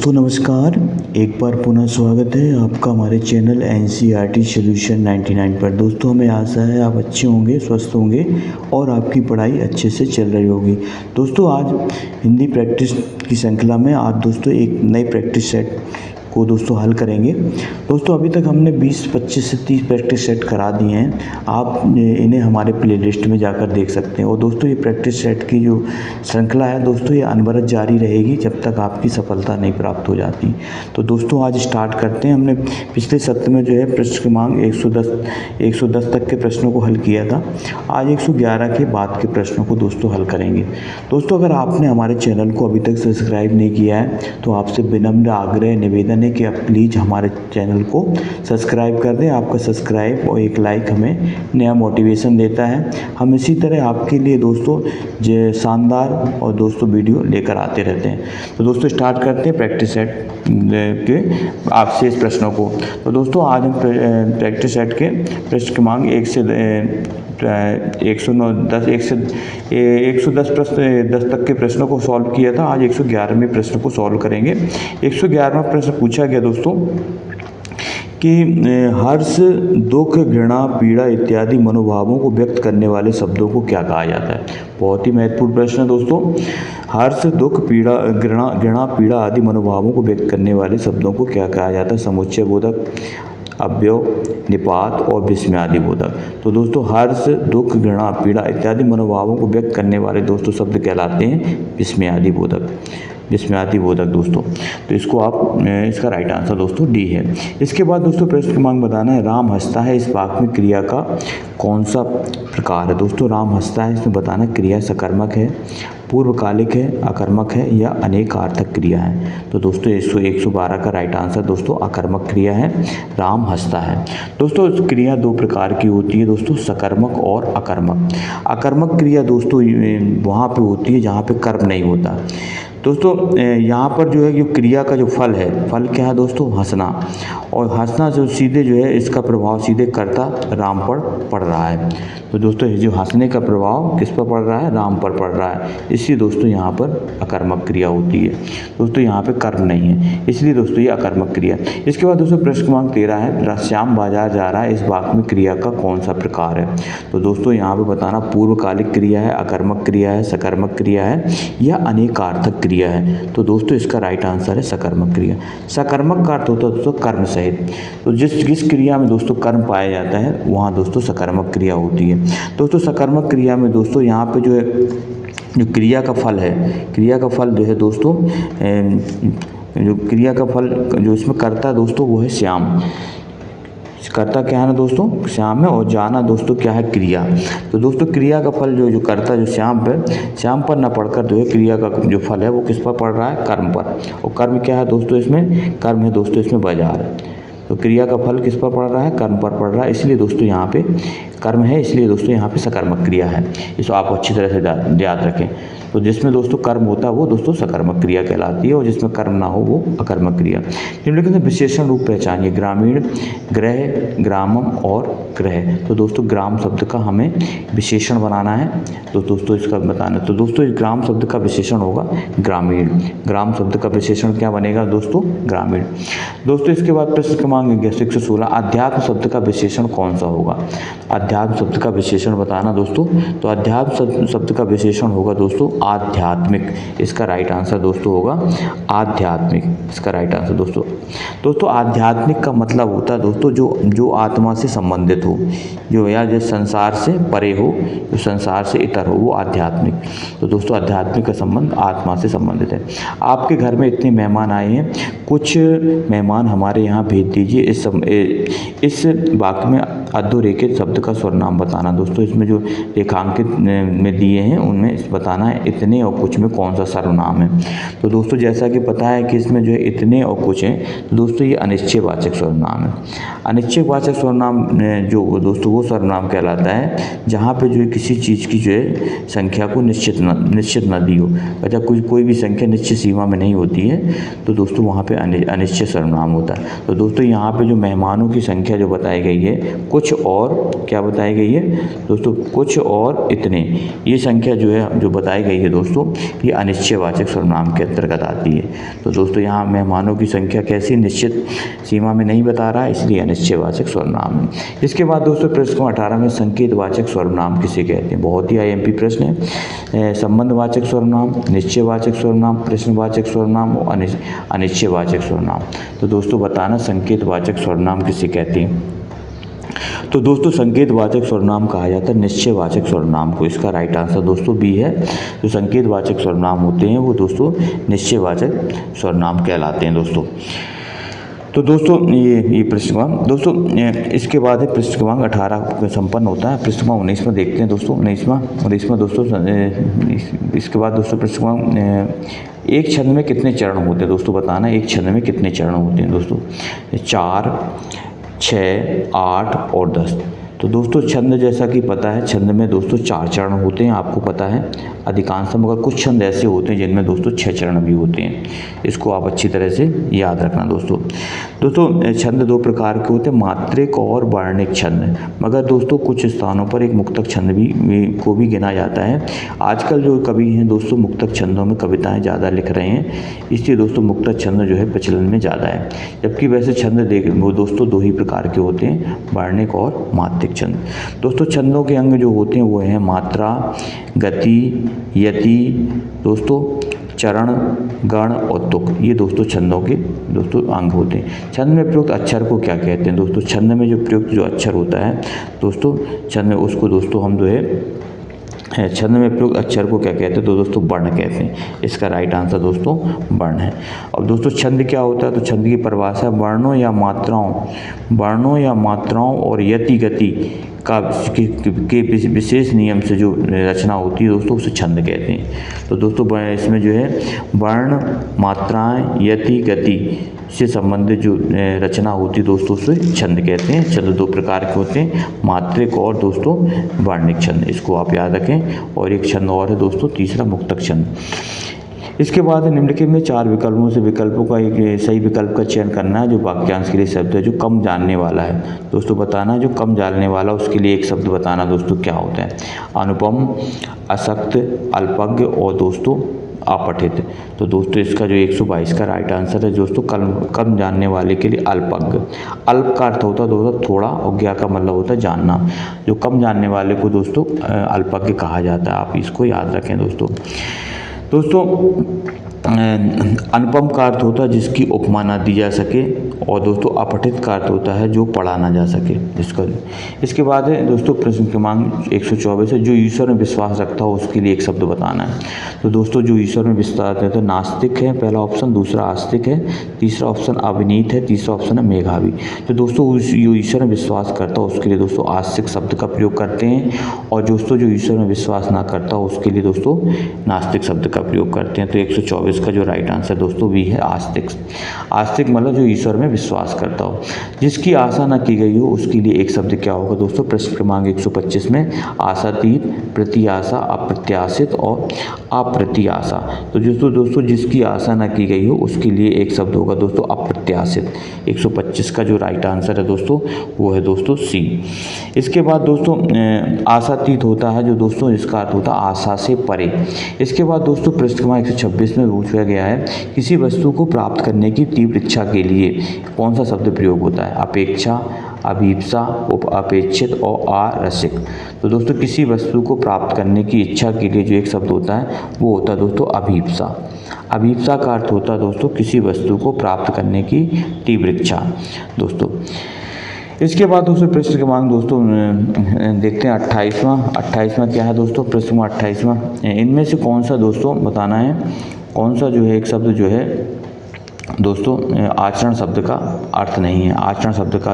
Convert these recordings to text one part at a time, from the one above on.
तो नमस्कार, एक बार पुनः स्वागत है आपका हमारे चैनल एनसीईआरटी सॉल्यूशन 99 पर। दोस्तों हमें आशा है आप अच्छे होंगे, स्वस्थ होंगे और आपकी पढ़ाई अच्छे से चल रही होगी। दोस्तों आज हिंदी प्रैक्टिस की श्रृंखला में आज दोस्तों एक नई प्रैक्टिस सेट को दोस्तों हल करेंगे। दोस्तों अभी तक हमने 20, 25 से 30 प्रैक्टिस सेट करा दिए हैं। आप इन्हें हमारे प्लेलिस्ट में जाकर देख सकते हैं। और दोस्तों ये प्रैक्टिस सेट की जो श्रृंखला है दोस्तों ये अनवरत जारी रहेगी जब तक आपकी सफलता नहीं प्राप्त हो जाती। तो दोस्तों आज स्टार्ट करते हैं। हमने पिछले सत्र में जो है प्रश्न क्रमांक 110 तक के प्रश्नों को हल किया था। आज 111 के बाद के प्रश्नों को दोस्तों हल करेंगे। दोस्तों अगर आपने हमारे चैनल को अभी तक सब्सक्राइब नहीं किया है तो आपसे विनम्र आग्रह निवेदन है कि आप प्लीज़ हमारे चैनल को सब्सक्राइब कर दें। आपका सब्सक्राइब और एक लाइक हमें नया मोटिवेशन देता है। हम इसी तरह आपके लिए दोस्तों जो शानदार और दोस्तों वीडियो लेकर आते रहते हैं। तो दोस्तों स्टार्ट करते हैं प्रैक्टिस सेट के आपसे इस प्रश्नों को। तो दोस्तों आज हम प्रैक्टिस सेट के प्रश्न क्रमांक 110 तक के प्रश्नों को सॉल्व किया था। आज 111वें प्रश्न को सॉल्व करेंगे। 111वां प्रश्न पूछा गया दोस्तों कि हर्ष, दुख, घृणा, पीड़ा इत्यादि मनोभावों को व्यक्त करने वाले शब्दों को क्या कहा जाता है। बहुत ही महत्वपूर्ण प्रश्न है दोस्तों। हर्ष, दुख, पीड़ा, घृणा, पीड़ा आदि मनोभावों को व्यक्त करने वाले शब्दों को क्या कहा जाता है। समुच्चय बोधक, अव्यय, निपात और विस्मयादि बोधक। तो दोस्तों हर्ष, दुख, घृणा, पीड़ा इत्यादि मनोभावों को व्यक्त करने वाले दोस्तों शब्द कहलाते हैं विस्मयादि बोधक। विस्मयादि बोधक दोस्तों। तो इसको आप इसका राइट आंसर दोस्तों डी है। इसके बाद दोस्तों प्रश्न क्रमांक बताना है राम हंसता है इस वाक्य में क्रिया का कौन सा प्रकार है। दोस्तों राम हंसता है इसमें बताना क्रिया सकर्मक है, पूर्वकालिक है, अकर्मक है या अनेकार्थक क्रिया है। तो दोस्तों 112 का राइट आंसर दोस्तों अकर्मक क्रिया है। राम हंसता है। दोस्तों क्रिया दो प्रकार की होती है दोस्तों, सकर्मक और अकर्मक। अकर्मक क्रिया दोस्तों वहाँ पे होती है जहाँ पे कर्म नहीं होता। दोस्तों यहाँ पर जो है जो क्रिया का जो फल है, फल क्या है दोस्तों हंसना। और हंसना जो सीधे जो है इसका प्रभाव सीधे कर्ता राम पर पड़ रहा है। तो दोस्तों जो हंसने का प्रभाव किस पर पड़ रहा है, राम पर पड़ रहा है। इसलिए दोस्तों यहाँ पर अकर्मक क्रिया होती है। दोस्तों यहाँ पे कर्म नहीं है, इसलिए दोस्तों ये अकर्मक क्रिया। इसके बाद दोस्तों प्रश्न क्रमांक 13 है श्याम बाजार जा रहा है इस वाक्य में क्रिया का कौन सा प्रकार है। तो दोस्तों यहाँ पे बताना पूर्वकालिक क्रिया है, अकर्मक क्रिया है, सकर्मक क्रिया है या अनेकार्थक क्रिया है। तो दोस्तों इसका राइट आंसर है सकर्मक क्रिया। सकर्मक का अर्थ होता है दोस्तों कर्म सहित। तो जिस क्रिया में दोस्तों कर्म पाया जाता है वहाँ दोस्तों सकर्मक क्रिया होती है। दोस्तों सकर्मक क्रिया में दोस्तों यहाँ पे जो है जो क्रिया का फल है, क्रिया का फल जो है दोस्तों जो क्रिया का फल जो इसमें करता है दोस्तों वो है श्याम। कर्ता क्या है ना दोस्तों श्याम है और जाना दोस्तों क्या है क्रिया। तो दोस्तों क्रिया का फल जो कर्ता जो श्याम पर न पढ़कर जो है क्रिया का जो फल है वो किस पर पड़ रहा है, कर्म पर। और कर्म क्या है दोस्तों इसमें, कर्म है दोस्तों इसमें बाजार। तो क्रिया का फल किस पर पड़ रहा है, कर्म पर पड़ रहा है। इसलिए दोस्तों यहाँ पे कर्म है, इसलिए दोस्तों यहाँ पे सकर्मक क्रिया है। इसको आप अच्छी तरह से याद रखें। तो जिसमें दोस्तों कर्म होता है वो दोस्तों सकर्मक क्रिया कहलाती है और जिसमें कर्म ना हो वो अकर्मक क्रिया। निम्नलिखित में विशेषण रूप पहचानिए। ग्रामीण, गृह, ग्रामम और ग्रह। तो दोस्तों ग्राम शब्द का हमें विशेषण बनाना है। तो दोस्तों इसका बताना है। तो दोस्तों इस ग्राम शब्द का विशेषण होगा ग्रामीण। ग्राम शब्द का विशेषण क्या बनेगा दोस्तों, ग्रामीण। दोस्तों इसके बाद प्रश्न क्रमांक 116 अध्यात्म शब्द का विशेषण कौन सा होगा। अध्यात्म शब्द का विशेषण बताना दोस्तों। तो अध्यात्म शब्द का विशेषण होगा दोस्तों आध्यात्मिक। इसका राइट आंसर दोस्तों होगा आध्यात्मिक। इसका राइट आंसर दोस्तों आध्यात्मिक का मतलब होता है दोस्तों जो आत्मा से संबंधित हो, जो संसार से परे हो, जो संसार से इतर हो, वो आध्यात्मिक। तो दोस्तों आध्यात्मिक का संबंध आत्मा से संबंधित है। आपके घर में इतने मेहमान आए हैं, कुछ मेहमान हमारे यहाँ भेज दीजिए। इस वाक्य में अधोरेखित शब्द का सर्वनाम बताना। दोस्तों इसमें जो रेखांकित में दिए हैं उनमें बताना है इतने और कुछ में कौन सा सर्वनाम है। तो दोस्तों जैसा कि पता है कि इसमें जो है इतने और कुछ है, तो दोस्तों ये अनिश्चयवाचक सर्वनाम है। अनिश्चयवाचक सर्वनाम जो दोस्तों वो सर्वनाम कहलाता है जहाँ पे जो है किसी चीज़ की जो है संख्या को निश्चित न दी हो। अच्छा कोई भी संख्या निश्चित सीमा में नहीं होती है तो दोस्तों वहाँ पे अनिश्चित सर्वनाम होता है। तो दोस्तों यहाँ पे जो मेहमानों की संख्या जो बताई गई है कुछ कुछ और क्या बताई गई है दोस्तों, कुछ और इतने, ये संख्या जो है जो बताई गई है दोस्तों, ये अनिश्चयवाचक सर्वनाम के अंतर्गत आती है। तो दोस्तों यहाँ मेहमानों की संख्या कैसी निश्चित सीमा में नहीं बता रहा है, इसलिए अनिश्चयवाचक सर्वनाम है। इसके बाद दोस्तों प्रश्न क्रमांक 18 में संकेतवाचक सर्वनाम किसे कहते हैं, बहुत ही IMP प्रश्न है। संबंधवाचक सर्वनाम, निश्चयवाचक सर्वनाम, प्रश्नवाचक सर्वनाम और अनिश्चयवाचक सर्वनाम। तो दोस्तों बताना संकेतवाचक सर्वनाम किसे कहते हैं। तो दोस्तों संकेतवाचक सर्वनाम कहा जाता है निश्चयवाचक सर्वनाम को। इसका राइट आंसर दोस्तों बी है। जो संकेतवाचक सर्वनाम होते हैं वो दोस्तों निश्चयवाचक सर्वनाम कहलाते हैं दोस्तों। तो दोस्तों ये प्रश्न क्रमांक दोस्तों इसके बाद है प्रश्न क्रमांक 18 संपन्न होता है। प्रश्न क्रमांक 19 में देखते हैं दोस्तों, 19वां दोस्तों। इसके बाद दोस्तों प्रश्न क्रमांक एक छंद में कितने चरण होते हैं दोस्तों, बताना एक छंद में कितने चरण होते हैं दोस्तों, 4, 6, 8 और 10। तो दोस्तों छंद जैसा कि पता है छंद में दोस्तों 4 चरण होते हैं, आपको पता है अधिकांश, मगर कुछ छंद ऐसे होते हैं जिनमें दोस्तों 6 चरण भी होते हैं। इसको आप अच्छी तरह से याद रखना दोस्तों। छंद 2 प्रकार के होते हैं, मात्रिक और वर्णिक छंद। मगर दोस्तों कुछ स्थानों पर एक मुक्तक छंद को भी गिना जाता है। आजकल जो कवि हैं दोस्तों मुक्तक छंदों में कविताएँ ज़्यादा लिख रहे हैं, इसलिए दोस्तों मुक्तक छंद जो है प्रचलन में ज़्यादा है। जबकि वैसे छंद वो दोस्तों 2 ही प्रकार के होते हैं, वर्णिक और मात्रिक छंद। दोस्तों छंदों के अंग जो होते हैं वो हैं मात्रा, गति, यति दोस्तों, चरण, गण और तुक। ये दोस्तों छंदों के दोस्तों अंग होते हैं। छंद में प्रयुक्त अक्षर को क्या कहते हैं दोस्तों, छंद में जो प्रयुक्त जो अक्षर होता है दोस्तों, छंद में उसको दोस्तों हम जो है छंद में प्रयुक्त अक्षर को क्या कहते हैं, तो दोस्तों वर्ण कहते हैं। इसका राइट आंसर दोस्तों वर्ण है। अब दोस्तों छंद क्या होता है, तो छंद की परिभाषा वर्णों या मात्राओं और यति गति के विशेष नियम से जो रचना होती है दोस्तों उसे छंद कहते हैं। तो दोस्तों इसमें जो है वर्ण, मात्राएं, यति, गति से संबंधित जो रचना होती है दोस्तों उसे छंद कहते हैं। छंद 2 प्रकार के होते हैं, मात्रिक और दोस्तों वर्णिक छंद, इसको आप याद रखें। और एक छंद और है दोस्तों तीसरा मुक्तक छंद। इसके बाद निम्नलिखित में 4 विकल्पों से विकल्पों का एक सही विकल्प का चयन करना है जो वाक्यांश के लिए शब्द है जो कम जानने वाला है। दोस्तों बताना जो कम जानने वाला उसके लिए एक शब्द बताना दोस्तों क्या होता है, अनुपम, अशक्त, अल्पज्ञ और दोस्तों अपठित। तो दोस्तों इसका जो 122 का राइट आंसर है दोस्तों कम जानने वाले के लिए अल्पज्ञ। अल्प का अर्थ होता है दोस्तों थोड़ा और ज्ञा का मतलब होता है जानना। जो कम जानने वाले को दोस्तों अल्पज्ञ कहा जाता है, आप इसको याद रखें दोस्तों। अनुपम का अर्थ होता है जिसकी उपमा ना दी जा सके, और दोस्तों अपठित का अर्थ होता है जो पढ़ा ना जा सके जिसका। इसके बाद है दोस्तों प्रश्न क्रमांक 124 है, जो ईश्वर में विश्वास रखता हो उसके लिए एक शब्द बताना है। तो दोस्तों जो ईश्वर में विश्वास है तो नास्तिक है पहला ऑप्शन, दूसरा आस्तिक है, तीसरा ऑप्शन अविनीत है, तीसरा ऑप्शन है मेधावी। तो दोस्तों जो ईश्वर में विश्वास करता हो उसके लिए दोस्तों आस्तिक शब्द का प्रयोग करते हैं, और दोस्तों जो ईश्वर में विश्वास ना करता हो उसके लिए दोस्तों नास्तिक शब्द का प्रयोग करते हैं। तो 124 का जो राइट आंसर दोस्तों भी है आस्तिक। आस्तिक मतलब जो ईश्वर में विश्वास करता हो। जिसकी आशा न की गई हो उसके लिए एक शब्द क्या होगा दोस्तों, प्रश्न क्रमांक 125 में आशातीत, प्रत्याशा, अप्रत्याशित और अप्रत्याशा। तो दोस्तों जिसकी आशा न की गई हो उसके लिए एक शब्द होगा दोस्तों अप्रत्याशित। 125 का जो राइट आंसर है दोस्तों वो है दोस्तों सी। इसके बाद दोस्तों आशातीत होता है जो दोस्तों इसका अर्थ होता है आशा से परे। इसके बाद दोस्तों प्रश्न क्रमांक 126 में पूछा गया है किसी वस्तु को प्राप्त करने की तीव्र इच्छा के लिए कौन सा शब्द प्रयोग होता है, अपेक्षा, अभीप्सा, अपेक्षित और आरसिक। तो दोस्तों किसी वस्तु को प्राप्त करने की इच्छा के लिए जो एक शब्द होता है वो होता है दोस्तों अभीप्सा। अभीप्सा का अर्थ होता है दोस्तों किसी वस्तु को प्राप्त करने की तीव्र इच्छा दोस्तों। इसके बाद दोस्तों प्रश्न क्रमांक दोस्तों देखते हैं 28वां क्या है दोस्तों, प्रश्न 28वां इनमें से कौन सा दोस्तों बताना है, कौन सा जो है एक शब्द जो है दोस्तों आचरण शब्द का अर्थ नहीं है। आचरण शब्द का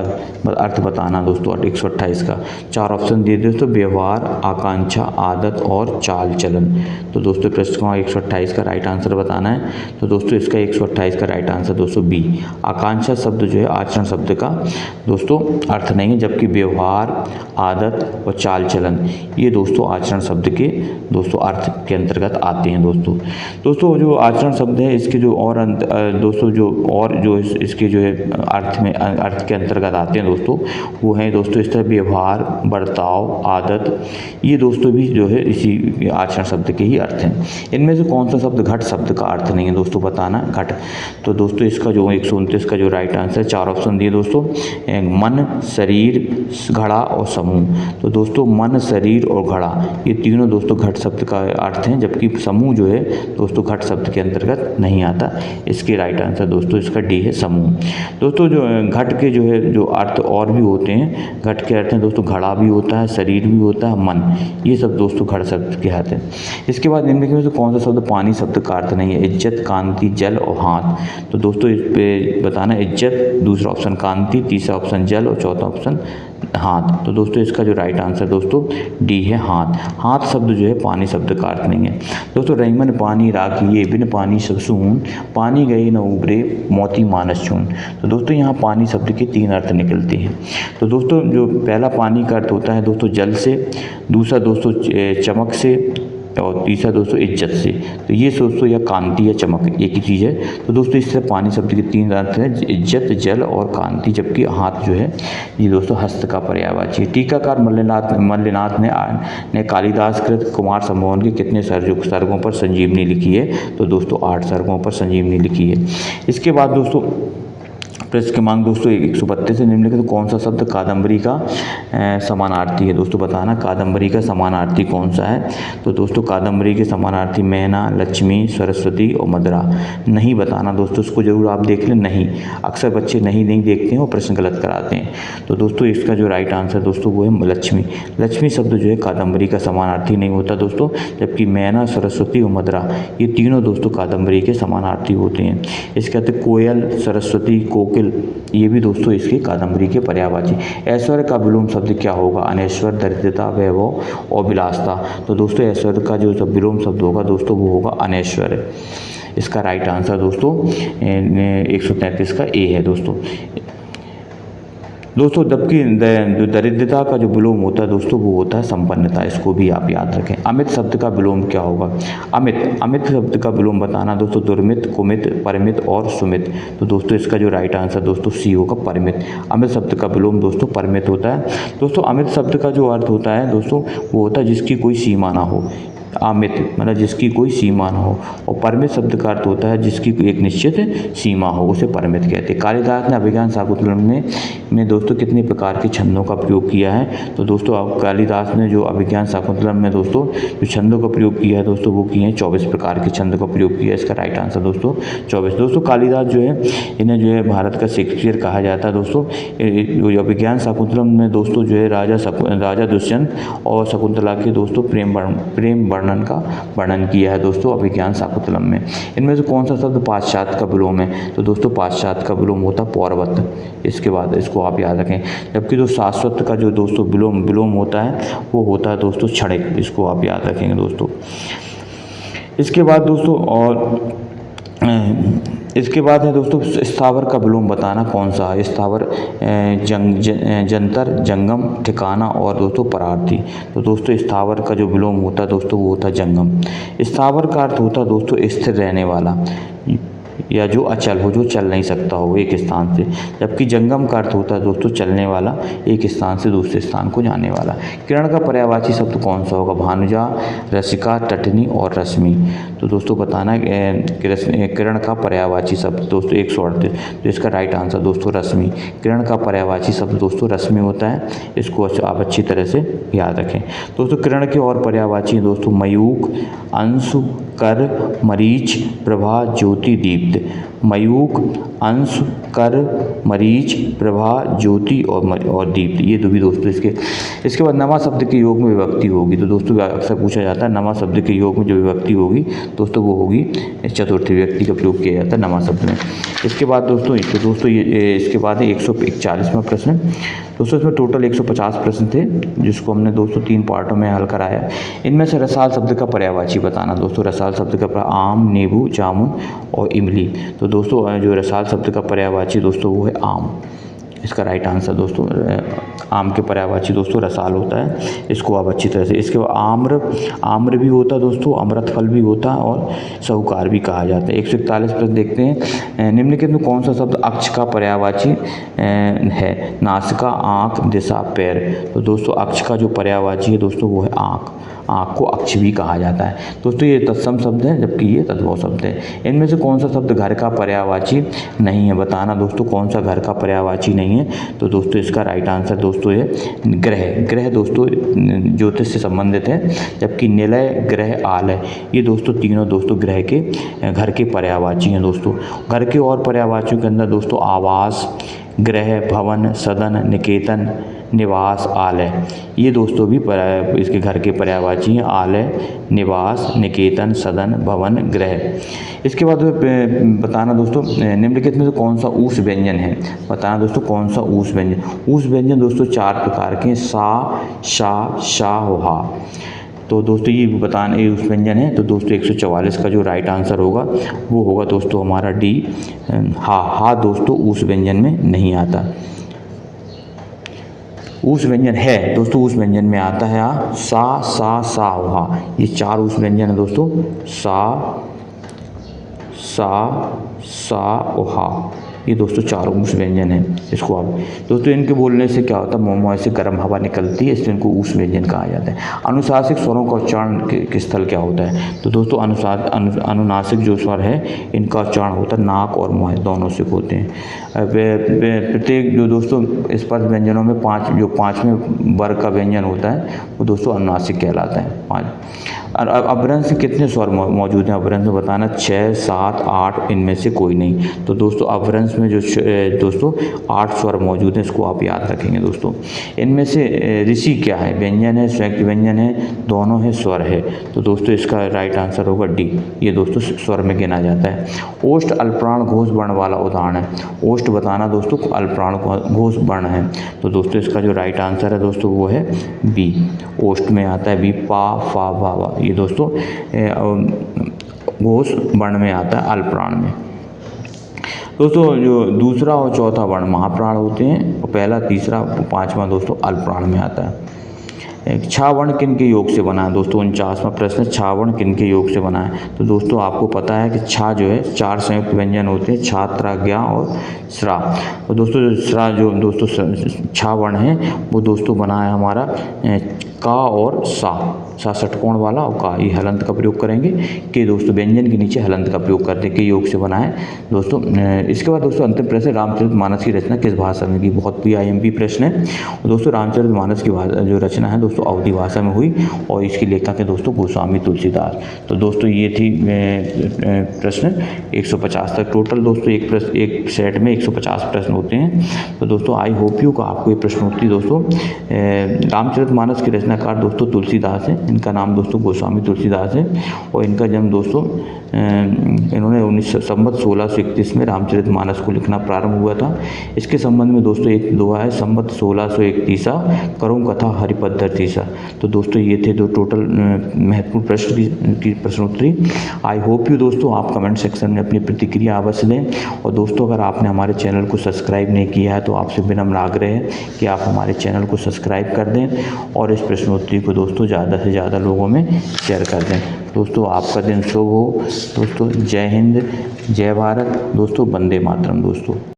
अर्थ बताना दोस्तों 128 का 4 ऑप्शन दिए दोस्तों, व्यवहार, आकांक्षा, आदत और चाल चलन। तो दोस्तों प्रश्न क्रमांक 128 का राइट आंसर बताना है। तो दोस्तों इसका 128 का राइट आंसर दोस्तों बी। आकांक्षा शब्द जो है आचरण शब्द का दोस्तों अर्थ नहीं है, जबकि व्यवहार, आदत और चाल चलन ये दोस्तों आचरण शब्द के दोस्तों अर्थ के अंतर्गत आते हैं दोस्तों। जो आचरण शब्द है इसके जो और दोस्तों दोस्तों जो और जो इसके जो है अर्थ के अंतर्गत आते हैं दोस्तों, वो हैं दोस्तों इस तरह व्यवहार, बर्ताव, आदत, ये दोस्तों भी जो है इसी आचरण शब्द के ही अर्थ हैं। इनमें से कौन सा शब्द घट शब्द का अर्थ नहीं है दोस्तों, बताना घट। तो दोस्तों इसका जो 129 का जो राइट आंसर, 4 ऑप्शन दिए दोस्तों, मन, शरीर, घड़ा और समूह। तो दोस्तों मन, शरीर और घड़ा ये तीनों दोस्तों घट शब्द का अर्थ हैं, जबकि समूह जो है दोस्तों घट शब्द के अंतर्गत नहीं आता। इसके राइट आंसर दोस्तों इसका डी है, समूह। दोस्तों जो घट के जो है जो अर्थ और भी होते हैं, घट के अर्थ हैं दोस्तों घड़ा भी होता है, शरीर भी होता है, मन, ये सब दोस्तों घट शब्द के अर्थ हैं। इसके बाद निम्नलिखित में से कौन सा शब्द पानी शब्द का अर्थ नहीं है? इज्जत, कांति, जल और हाथ। तो दोस्तों इस पे बताना इज्जत, दूसरा ऑप्शन कांति, तीसरा ऑप्शन जल और चौथा ऑप्शन हाथ। तो दोस्तों इसका जो राइट आंसर दोस्तों डी है, हाथ। हाथ शब्द जो है पानी शब्द का अर्थ नहीं है दोस्तों। रहीमन पानी राखिए, बिन पानी सब सून, पानी गई न उबरे, मोती मानस चून। तो दोस्तों यहाँ पानी शब्द के 3 अर्थ निकलते हैं। तो दोस्तों जो पहला पानी का अर्थ होता है दोस्तों जल से, दूसरा दोस्तों चमक से, और तीसरा दोस्तों इज्जत से। तो ये दोस्तों या कांति या चमक एक ही चीज़ है। तो दोस्तों इससे पानी शब्द के 3 अर्थ हैं, इज्जत, जल और कांति, जबकि हाथ जो है ये दोस्तों हस्त का पर्यायवाची है। टीकाकार मल्लनाथ ने कालिदास कृत कुमार संभवन के कितने सर्गों पर संजीवनी लिखी है? तो दोस्तों 8 सर्गों पर संजीवनी लिखी है। इसके बाद दोस्तों प्रश्न क्रमांक दोस्तों 132 से निम्नलिखित कौन सा शब्द कादम्बरी का समानार्थी है? दोस्तों बताना कादम्बरी का समानार्थी कौन सा है? तो दोस्तों कादम्बरी के समानार्थी मैना, लक्ष्मी, सरस्वती और मदरा। नहीं बताना दोस्तों, इसको जरूर आप देख लें। नहीं, अक्सर बच्चे नहीं देखते हैं और प्रश्न गलत कराते हैं। तो दोस्तों इसका जो राइट आंसर दोस्तों वो है लक्ष्मी। लक्ष्मी शब्द जो है कादम्बरी का समानार्थी नहीं होता दोस्तों, जबकि मैना, सरस्वती और मदरा ये तीनों दोस्तों कादम्बरी के समानार्थी होते हैं। इसके बाद कोयल, सरस्वती, कोकिल, ये भी दोस्तों इसके कादम्बरी के पर्यायवाची। ऐश्वर्य का विलोम शब्द क्या होगा? अनैश्वर, दरिद्रता, वैभव और विलासता। तो दोस्तों ऐश्वर्य का जो विलोम शब्द होगा दोस्तों वो होगा अनैश्वर्य। इसका राइट आंसर दोस्तों 133 का ए है दोस्तों। जबकि दरिद्रता का जो विलोम होता है दोस्तों वो होता है संपन्नता। इसको भी आप याद रखें। अमित शब्द का विलोम क्या होगा? अमित शब्द का विलोम बताना दोस्तों दुर्मित, कुमित, परिमित और सुमित। तो दोस्तों इसका जो राइट आंसर दोस्तों सी होगा, परिमित। अमित शब्द का विलोम दोस्तों परिमित होता है। दोस्तों अमित शब्द का जो अर्थ होता है दोस्तों वो होता है जिसकी कोई सीमा ना हो। अमित मतलब जिसकी कोई सीमा न हो, और परिमित शब्द का अर्थ होता है जिसकी एक निश्चित सीमा हो, उसे परिमित कहते हैं। कालिदास ने अभिज्ञान शाकुंतलम में दोस्तों कितने प्रकार के छंदों का प्रयोग किया है? तो दोस्तों कालिदास ने जो अभिज्ञान शाकुंतलम में दोस्तों जो छंदों का प्रयोग किया है दोस्तों वो किए हैं 24 प्रकार के छंद का प्रयोग किया है। इसका राइट आंसर दोस्तों 24। दोस्तों कालिदास जो है इन्हें जो है भारत का शेक्सपियर कहा जाता है दोस्तों। जो अभिज्ञान शाकुंतलम में दोस्तों जो है राजा दुष्यंत और शकुंतला के दोस्तों प्रेम वर्णन का वर्णन किया है दोस्तों अभिज्ञान शाकुंतलम में। इनमें से कौन सा शब्द पाश्चात्य का विलोम है? तो दोस्तों पाश्चात्य का विलोम होता है पौर्वत। इसके बाद इसको आप याद रखें। जबकि जो शाश्वत का जो दोस्तों विलोम होता है वो होता है दोस्तों क्षणिक। इसको आप याद रखेंगे दोस्तों। इसके बाद दोस्तों इसके बाद है दोस्तों स्थावर का विलोम बताना कौन सा है? स्थावर जंतर, जंगम, ठिकाना और दोस्तों परार्थी। तो दोस्तों स्थावर का जो विलोम होता है दोस्तों वो होता है जंगम। स्थावर का अर्थ होता है दोस्तों स्थिर रहने वाला या जो अचल हो, जो चल नहीं सकता हो एक स्थान से। जबकि जंगम का अर्थ होता है दोस्तों चलने वाला, एक स्थान से दूसरे स्थान को जाने वाला। किरण का पर्यायवाची शब्द कौन सा होगा? भानुजा, रसिका, तटनी और रश्मि। तो दोस्तों बताना है किरण का पर्यायवाची शब्द दोस्तों 138। तो इसका राइट आंसर दोस्तों रश्मि। किरण का पर्यायवाची शब्द दोस्तों रश्मि होता है। इसको आप अच्छी तरह से याद रखें दोस्तों। किरण के और पर्यायवाची दोस्तों मयूख, अंशु, कर, मरीच, प्रभा, ज्योति, दीप्त। मयूख, अंश, कर, मरीच, प्रभा, ज्योति और दीप्त, ये भी दोस्तों इसके बाद नमा शब्द के योग में विभक्ति होगी। तो दोस्तों अक्सर पूछा जाता है नमा शब्द के योग में जो विभक्ति होगी दोस्तों वो होगी चतुर्थी विभक्ति का प्रयोग किया जाता है नमा शब्द में। इसके बाद दोस्तों ये इसके बाद है 141वां प्रश्न। दोस्तों इसमें टोटल 150 प्रश्न थे जिसको हमने दोस्तों 3 पार्टों में हल कराया। इनमें से रसाल शब्द का पर्यायवाची बताना दोस्तों। रसाल शब्द का आम, नींबू, जामुन और इमली। तो दोस्तों जो रसाल शब्द का पर्यायवाची दोस्तों वो है आम। इसका राइट आंसर दोस्तों आम के पर्यायवाची दोस्तों रसाल होता है, इसको आप अच्छी तरह से। इसके बाद आम्र भी होता है दोस्तों, अमृत फल भी होता है और साहूकार भी कहा जाता है। 141 प्रश्न देखते हैं। निम्नलिखित में कौन सा शब्द अक्ष का पर्यायवाची है? नासिका, आँख, दिशा, पैर। तो दोस्तों अक्ष का जो पर्यायवाची है दोस्तों वो है आँख। आँख को अक्ष भी कहा जाता है दोस्तों। ये तत्सम शब्द है जबकि ये तद्भव शब्द है। इनमें से कौन सा शब्द घर का पर्यायवाची नहीं है? बताना दोस्तों कौन सा घर का पर्यायवाची नहीं है। तो दोस्तों इसका राइट आंसर दोस्तों है ग्रह। ग्रह दोस्तों ज्योतिष से संबंधित है, जबकि निलय, ग्रह, आलय ये दोस्तों तीनों दोस्तों ग्रह के घर के पर्यायवाची हैं दोस्तों। घर के और पर्यायवाचियों के अंदर दोस्तों आवास, गृह, भवन, सदन, निकेतन, निवास, आलय ये दोस्तों भी इसके घर के पर्यायवाची हैं। आलय, निवास, निकेतन, सदन, भवन, गृह। इसके बाद बताना दोस्तों निम्नलिखित में से कौन सा ऊष्ट व्यंजन है? बताना दोस्तों कौन सा ऊष्ट व्यंजन। ऊष्ट व्यंजन दोस्तों 4 प्रकार के सा, शा, शाह, हा। तो दोस्तों ये बताना ये ऊष्ट व्यंजन है। तो दोस्तों 144 का जो राइट आंसर होगा वो होगा दोस्तों हमारा डी हा दोस्तों ऊष्ट व्यंजन में नहीं आता। ऊष्ट व्यंजन है दोस्तों, ऊष्ट व्यंजन में आता है सा, सा, हा। ये 4 ऊष्ट व्यंजन है दोस्तों, सा, हा। ये दोस्तों 4 ऊष्ट व्यंजन है। इसको आप दोस्तों इनके बोलने से क्या होता है, मुँह से गर्म हवा निकलती है, इसलिए इनको ऊष्ट व्यंजन कहा जाता है। अनुनासिक स्वरों का उच्चारण के स्थल क्या होता है? तो दोस्तों अनुनासिक जो स्वर है इनका उच्चारण होता है नाक और मुँह दोनों से होते हैं। प्रत्येक जो दोस्तों स्पर्श व्यंजनों में 5वें वर्ग का व्यंजन होता है वो दोस्तों अनुनासिक कहलाता है। 5 अपभ्रंश कितने स्वर मौजूद हैं? अपभ्रंश में बताना 6, 7, 8 इनमें से कोई नहीं। तो दोस्तों अपभ्रंश में जो दोस्तों 8 स्वर मौजूद हैं, इसको आप याद रखेंगे दोस्तों। इनमें से ऋषि क्या है? व्यंजन है, संयुक्त व्यंजन है, दोनों है, स्वर है। तो दोस्तों इसका राइट आंसर होगा डी। ये दोस्तों स्वर में गिना जाता है। ओष्ठ अल्पप्राण घोष वर्ण वाला उदाहरण है। ओष्ठ बताना दोस्तों अल्पप्राण घोष वर्ण है। तो दोस्तों इसका जो राइट आंसर है दोस्तों वो है बी। ओष्ठ में आता है बी, पा, फा, वा, वा। ये दोस्तों घोष वर्ण में आता है अल्पप्राण में। दोस्तों जो दूसरा और चौथा वर्ण महाप्राण होते हैं और पहला, तीसरा, 5वां दोस्तों अल्पप्राण में आता है। छा वर्ण किन के योग से बना है? दोस्तों 49वां प्रश्न, छा वर्ण किन के योग से बना है? तो दोस्तों आपको पता है कि छा जो है 4 संयुक्त व्यंजन होते हैं, छा, त्रा, ज्ञा और श्रा। तो दोस्तों श्रा जो दोस्तों छा वर्ण है वो दोस्तों बना है हमारा का और सा षटकोण वाला और का, ये हलंत का प्रयोग करेंगे कि दोस्तों व्यंजन के नीचे हलंत का प्रयोग करते के योग से बना है दोस्तों। इसके बाद दोस्तों अंतिम प्रश्न, रामचरितमानस की रचना किस भाषा में की? बहुत PIMP प्रश्न है। और दोस्तों रामचरितमानस की जो रचना है दोस्तों अवधी भाषा में हुई और इसकी लेखक है दोस्तों गोस्वामी तुलसीदास। तो दोस्तों ये थी प्रश्न 150 तक टोटल दोस्तों। एक सेट में 150 प्रश्न होते हैं। तो दोस्तों आई होप यू का आपको ये प्रश्नोत्तरी दोस्तों रामचरितमानस के रचनाकार दोस्तों तुलसीदास हैं। इनका नाम दोस्तों गोस्वामी तुलसीदास है और इनका जन्म दोस्तों इन्होंने संवत 1631 में रामचरितमानस को लिखना प्रारंभ हुआ था। इसके संबंध में दोस्तों एक दोहा है, संवत 1631 करूँ कथा हरिपद धरतीसा। तो दोस्तों ये थे दो टोटल महत्वपूर्ण प्रश्न की प्रश्नोत्तरी। आई होप यू दोस्तों आप कमेंट सेक्शन में अपनी प्रतिक्रिया अवश्य दें। और दोस्तों अगर आपने हमारे चैनल को सब्सक्राइब नहीं किया है तो आपसे विनम्र आग्रह है कि आप हमारे चैनल को सब्सक्राइब कर दें और इस प्रश्नोत्तरी को दोस्तों ज़्यादा से ज़्यादा लोगों में शेयर कर दें। दोस्तों आपका दिन शुभ हो दोस्तों। जय हिंद, जय भारत दोस्तों, वंदे मातरम दोस्तों।